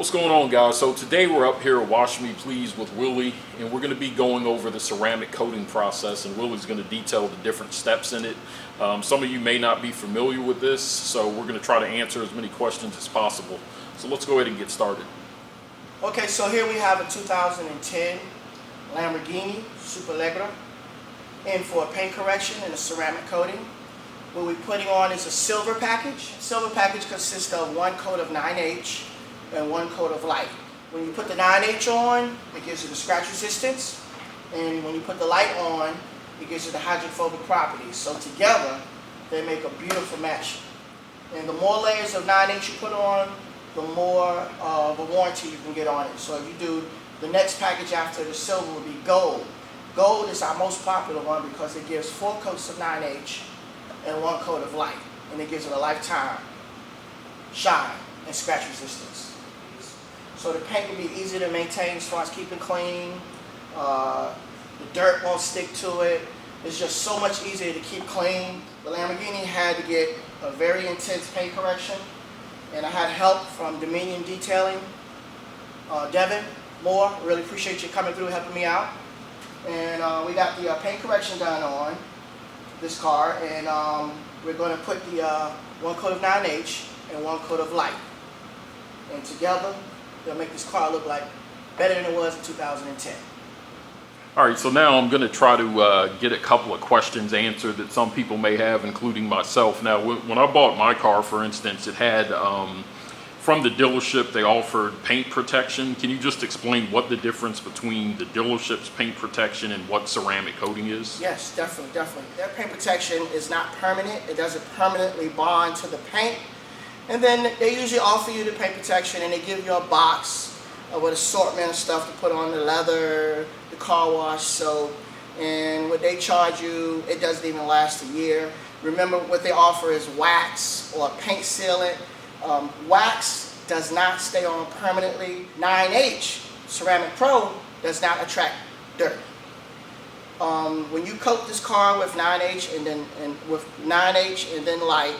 What's going on, guys? So today we're up here at Me Pleaze with Willie, and we're going to be going over the ceramic coating process, and Willie's going to detail the different steps in it. Some of you may not be familiar with this, so we're going to try to answer as many questions as possible. So let's go ahead and get started. Okay, so here we have a 2010 Lamborghini Superleggera in for a paint correction and a ceramic coating. What we're putting on is a silver package. Silver package consists of one coat of 9H and one coat of light. When you put the 9H on, it gives you the scratch resistance, and when you put the light on, it gives you the hydrophobic properties. So together, they make a beautiful match. And the more layers of 9H you put on, the more of a warranty you can get on it. So if you do, the next package after the silver will be gold. Gold is our most popular one because it gives 4 coats of 9H and 1 coat of light, and it gives it a lifetime shine and scratch resistance. So the paint will be easy to maintain as far as keeping clean. The dirt won't stick to it. It's just so much easier to keep clean. The Lamborghini had to get a very intense paint correction, and I had help from Dominion Detailing. Devin Moore, really appreciate you coming through helping me out. And we got the paint correction done on this car, and we're going to put the 1 coat of 9H and 1 coat of light, and together they'll make this car look like better than it was in 2010. All right, so now I'm going to try to get a couple of questions answered that some people may have, including myself. Now, when I bought my car, for instance, it had, from the dealership, they offered paint protection. Can you just explain what the difference between the dealership's paint protection and what ceramic coating is? Yes, definitely. Their paint protection is not permanent. It doesn't permanently bond to the paint. And then they usually offer you the paint protection, and they give you a box with assortment of stuff to put on the leather, the car wash soap, and what they charge you, it doesn't even last a year. Remember, what they offer is wax or paint sealant. Wax does not stay on permanently. 9H Ceramic Pro does not attract dirt. When you coat this car with 9H and then light,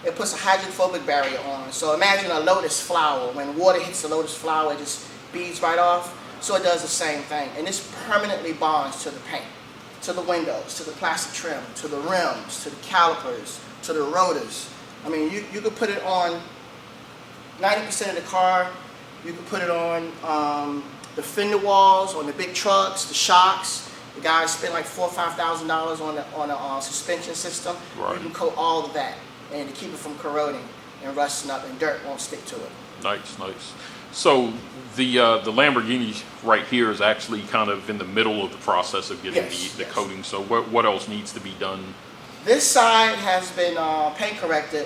it puts a hydrophobic barrier on. So imagine a lotus flower. When water hits the lotus flower, it just beads right off. So it does the same thing. And this permanently bonds to the paint, to the windows, to the plastic trim, to the rims, to the calipers, to the rotors. I mean, you could put it on 90% of the car. You could put it on the fender walls, on the big trucks, the shocks. The guys spend like $4,000 or $5,000 on a suspension system. Right. You can coat all of that, and to keep it from corroding and rusting up, and dirt won't stick to it. Nice. So the Lamborghini right here is actually kind of in the middle of the process of getting the coating. So what else needs to be done? This side has been paint corrected,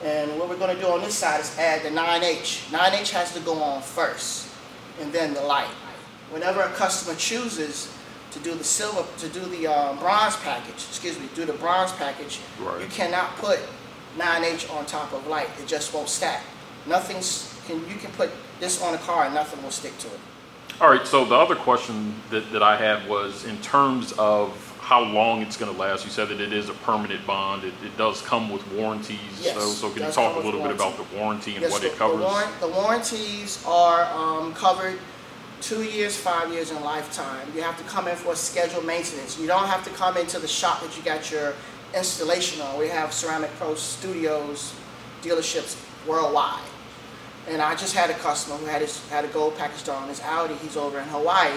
and what we're going to do on this side is add the 9H. 9H has to go on first, and then the light. Whenever a customer chooses to do the silver, to do the bronze package, do the bronze package, right, you cannot put 9H on top of light. It just won't stack. You can put this on a car and nothing will stick to it. All right, so the other question that I had was in terms of how long it's going to last. You said that it is a permanent bond. It does come with warranties. Yes, so can you talk a little bit about the warranty and what it covers? The warranties are covered 2 years, 5 years, and a lifetime. You have to come in for a scheduled maintenance. You don't have to come into the shop that you got your installation on. We have Ceramic Pro studios, dealerships worldwide. And I just had a customer who had a gold package done on his Audi. He's over in Hawaii.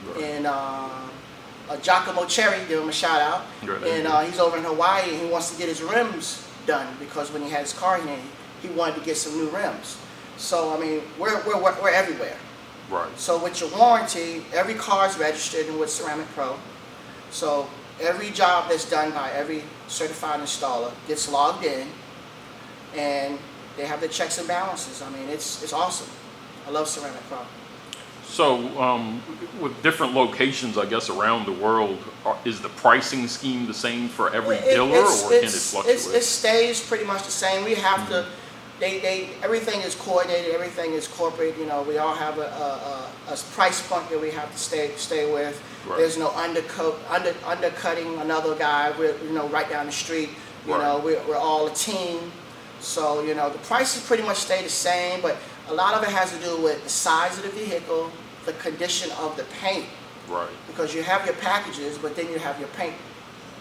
Right. And Giacomo Cherry, give him a shout out. Right. And he's over in Hawaii, and he wants to get his rims done because when he had his car in, he wanted to get some new rims. So I mean, we're everywhere. Right. So with your warranty, every car is registered and with Ceramic Pro. So every job that's done by every certified installer gets logged in, and they have the checks and balances. I mean, it's awesome. I love Ceramic Pro. So with different locations, I guess, around the world, is the pricing scheme the same for every dealer, or can it fluctuate? It stays pretty much the same. We have to, everything is coordinated, everything is corporate. You know, we all have a price point that we have to stay with. Right. There's no undercutting another guy, right down the street. You know, we're all a team. So, the prices pretty much stay the same, but A lot of it has to do with the size of the vehicle, the condition of the paint. Right. Because you have your packages, but then you have your paint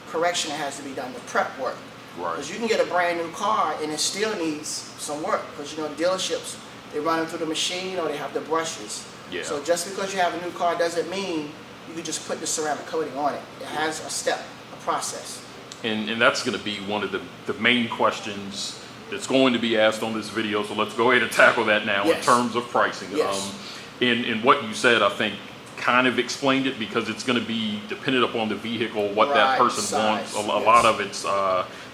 correction that has to be done, the prep work. Right. Because you can get a brand new car and it still needs some work. Because dealerships, they run them through the machine or they have the brushes. Yeah. So just because you have a new car doesn't mean you can just put the ceramic coating on it. It has a step, a process. And that's going to be one of the main questions that's going to be asked on this video. So let's go ahead and tackle that now in terms of pricing. Yes. In what you said, I think kind of explained it, because it's going to be dependent upon the vehicle, what that person size, wants. A lot of it's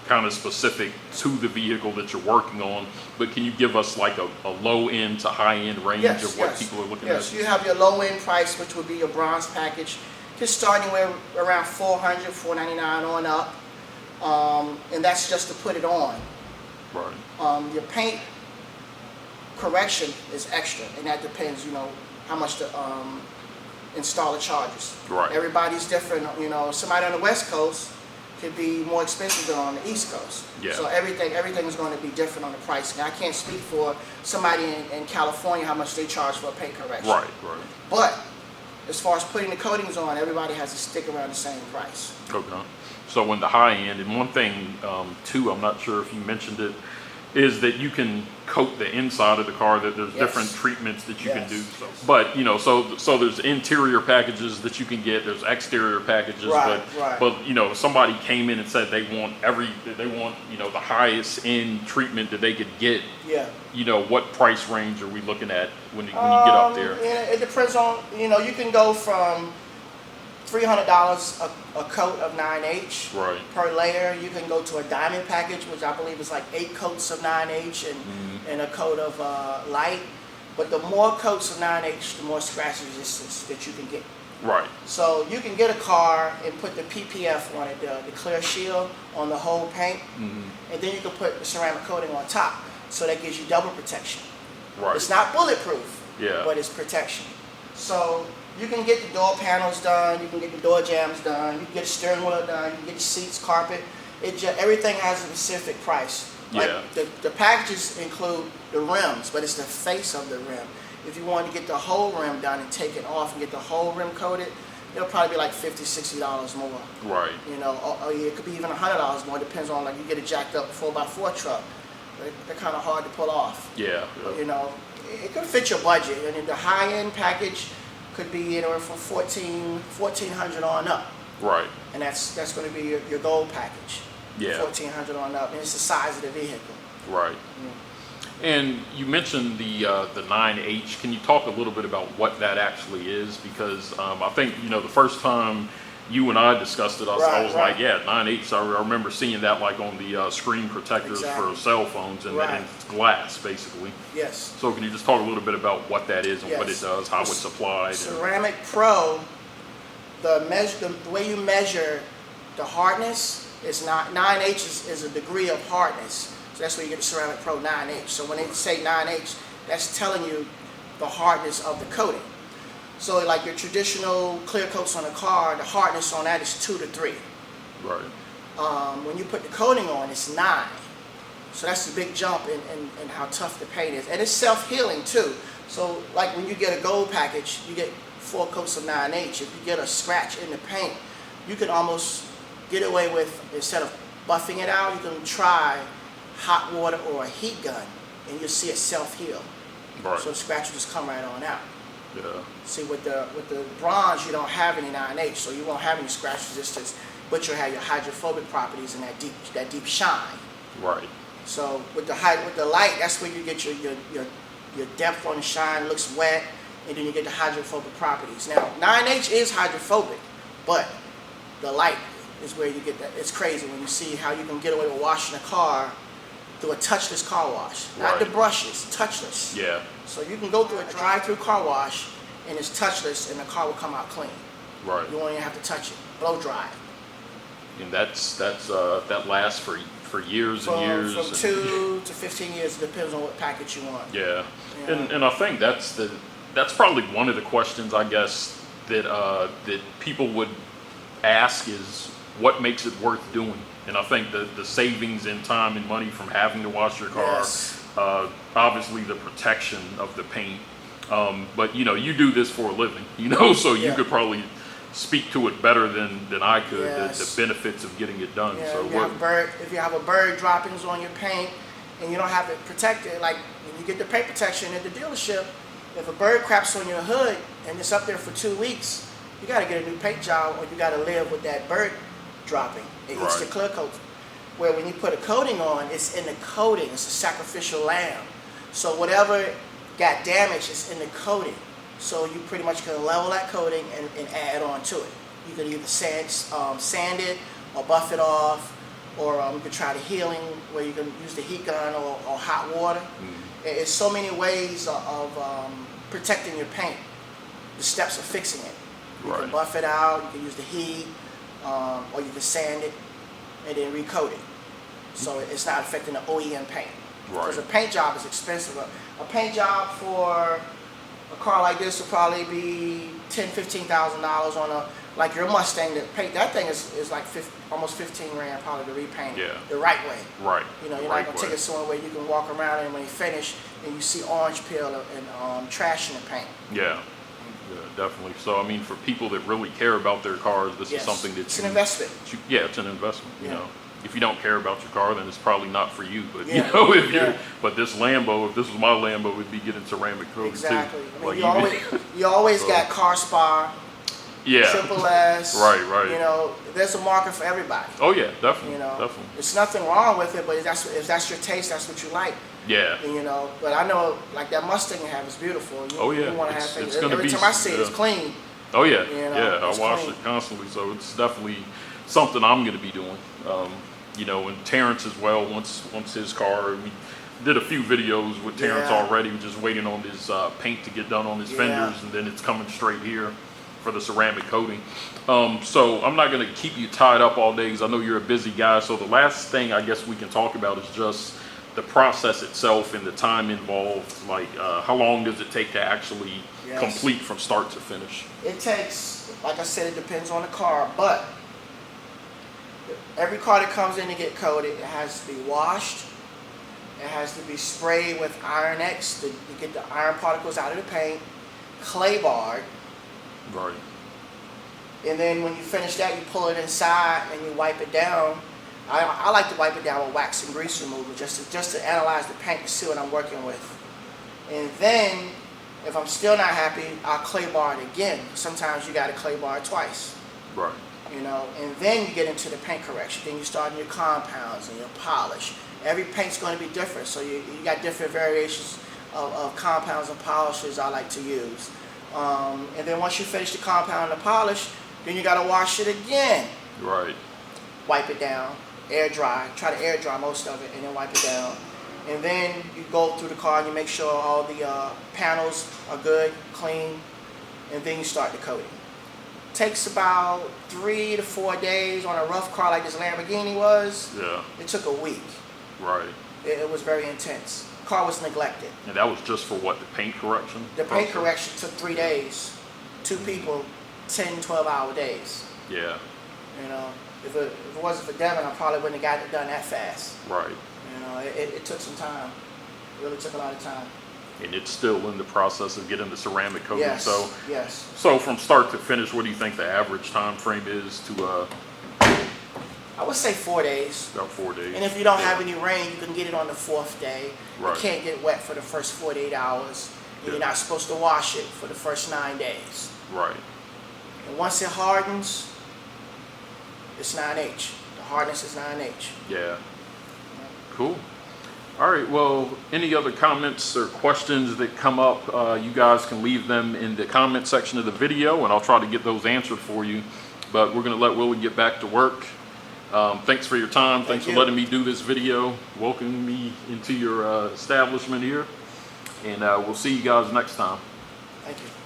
kind of specific to the vehicle that you're working on. But can you give us like a low end to high end range of what people are looking at? Yes, you have your low end price, which would be your bronze package, just starting with around $400, $499 on up. And that's just to put it on. Right. Your paint correction is extra, and that depends, how much the installer charges. Right. Everybody's different. Somebody on the West Coast could be more expensive than on the East Coast. Yeah. So everything is going to be different on the pricing. I can't speak for somebody in California how much they charge for a paint correction. Right. But as far as putting the coatings on, everybody has to stick around the same price. Okay. So in the high end, and one thing too, I'm not sure if you mentioned it, is that you can coat the inside of the car, that there's different treatments that you can do. So, but so there's interior packages that you can get, there's exterior packages, but somebody came in and said they want the highest end treatment that they could get. Yeah. What price range are we looking at when you get up there? It depends on, you can go from $300 a coat of 9H per layer. You can go to a diamond package, which I believe is like 8 coats of 9H and a coat of light. But the more coats of 9H, the more scratch resistance that you can get. Right. So you can get a car and put the PPF on it, the clear shield on the whole paint, and then you can put the ceramic coating on top. So that gives you double protection. Right. It's not bulletproof, but it's protection. So you can get the door panels done, you can get the door jambs done, you can get the steering wheel done, you can get the seats, carpet. Everything has a specific price. Like the packages include the rims, but it's the face of the rim. If you want to get the whole rim done and take it off and get the whole rim coated, it'll probably be like $50, $60 more. Right. Or it could be even $100 more. It depends on, like, you get a jacked up 4x4 truck. They're kind of hard to pull off. Yeah. It could fit your budget. And the high end package could be anywhere from $1,400 on up. Right. And that's going to be your gold package. Yeah. $1,400 on up, and it's the size of the vehicle. Right. And you mentioned the 9H. Can you talk a little bit about what that actually is? Because I think the first time you and I discussed it, I was like, 9H. I remember seeing that like on the screen protectors for cell phones, and it's glass basically. Yes. So can you just talk a little bit about what that is and what it does, how it's applied? Ceramic Pro, the way you measure the hardness is not 9H is a degree of hardness. So that's where you get the Ceramic Pro 9H. So when they say 9H, that's telling you the hardness of the coating. So like your traditional clear coats on a car, the hardness on that is 2 to 3. Right. When you put the coating on, it's 9. So that's the big jump in how tough the paint is. And it's self-healing too. So like when you get a gold package, you get 4 coats of 9H. If you get a scratch in the paint, you can almost get away with, instead of buffing it out, you can try hot water or a heat gun, and you'll see it self-heal. Right. So the scratch will just come right on out. Yeah. See, with the bronze, you don't have any 9H, so you won't have any scratch resistance, but you'll have your hydrophobic properties and that deep shine. Right. So with the light, that's where you get your depth on the shine, looks wet, and then you get the hydrophobic properties. Now, 9H is hydrophobic, but the light is where you get that. It's crazy when you see how you can get away with washing a car through a touchless car wash. Not the brushes, touchless. Yeah. So you can go through a drive-through car wash and it's touchless and the car will come out clean. Right. You won't even have to touch it. Blow dry. And that lasts for years and years. From 2 to 15 years, it depends on what package you want. Yeah. And I think that's probably one of the questions, I guess, that people would ask is what makes it worth doing. And I think the savings in time and money from having to wash your car, obviously the protection of the paint. But you know, you do this for a living, you know, so you could probably speak to it better than I could, the benefits of getting it done. Yeah, So if you have a bird droppings on your paint and you don't have it protected, like when you get the paint protection at the dealership, if a bird craps on your hood and it's up there for 2 weeks, you got to get a new paint job, or you got to live with that bird dropping. It eats the clear coat. Where when you put a coating on, it's in the coating. It's a sacrificial lamb. So whatever got damaged is in the coating. So you pretty much can level that coating and add on to it. You can either sand it or buff it off, or you can try the healing where you can use the heat gun or hot water. It's so many ways of protecting your paint. The steps of fixing it. You can buff it out, you can use the heat, or you can sand it and then recoat it. So it's not affecting the OEM paint. Because a paint job is expensive. A paint job for a car like this will probably be $10,000–$15,000 on a, like your Mustang. The paint, that thing is like almost 15 grand probably to repaint the right way. You know, you're not gonna take it somewhere where you can walk around and when you finish and you see orange peel and trash in the paint. Yeah, definitely. So I mean, for people that really care about their cars, this is something that it's an investment. It's an investment. You know. If you don't care about your car, then it's probably not for you. But you know, if you're, but this Lambo, if this was my Lambo, would be getting ceramic coating too. I mean, you always got Car Spa, Triple S. Right. You know, there's a market for everybody. Oh yeah, definitely. You know, definitely. There's nothing wrong with it, but if that's your taste, that's what you like. Yeah. And, you know, but I know like that Mustang you have is beautiful. You want to have things. Every time I see it, it's clean. Oh yeah, you know, I wash it constantly, so it's definitely something I'm going to be doing. You know, and Terrence as well, once his car, we did a few videos with Terrence already, just waiting on his paint to get done on his fenders, and then it's coming straight here for the ceramic coating. So I'm not going to keep you tied up all day because I know you're a busy guy. So the last thing I guess we can talk about is just the process itself and the time involved. Like how long does it take to actually complete from start to finish? It takes, like I said, it depends on the car, but every car that comes in to get coated, it has to be washed. It has to be sprayed with Iron X to get the iron particles out of the paint, clay barred. Right. And then when you finish that, you pull it inside and you wipe it down. I like to wipe it down with wax and grease remover just to analyze the paint and see what I'm working with. And then, if I'm still not happy, I'll clay bar it again. Sometimes you got to clay bar it twice. Right. You know, and then you get into the paint correction. Then you start in your compounds and your polish. Every paint's going to be different, so you got different variations of compounds and polishes I like to use. And then once you finish the compound and the polish, then you got to wash it again. Right. Wipe it down, air dry. Try to air dry most of it, and then wipe it down. And then you go through the car and you make sure all the panels are good, clean, and then you start the coating. Takes about 3 to 4 days on a rough car like this Lamborghini was. Yeah. It took a week. Right. It was very intense. Car was neglected. And that was just for what, the paint correction? The paint correction took 3 days. 2 people, 10, 12-hour days. Yeah. You know, if it wasn't for Devin, I probably wouldn't have gotten it done that fast. Right. You know, it took some time. It really took a lot of time. And it's still in the process of getting the ceramic coating. Yes. So from start to finish, what do you think the average time frame is to? I would say 4 days. About 4 days. And if you don't have any rain, you can get it on the 4th day. Right. You can't get wet for the first 48 hours. And you're not supposed to wash it for the first 9 days. Right. And once it hardens, it's 9H. The hardness is 9H. Yeah. Cool. All right, well, any other comments or questions that come up, you guys can leave them in the comment section of the video, and I'll try to get those answered for you. But we're going to let Willie get back to work. Thanks for your time. Thanks for letting me do this video, welcoming me into your establishment here. And we'll see you guys next time. Thank you.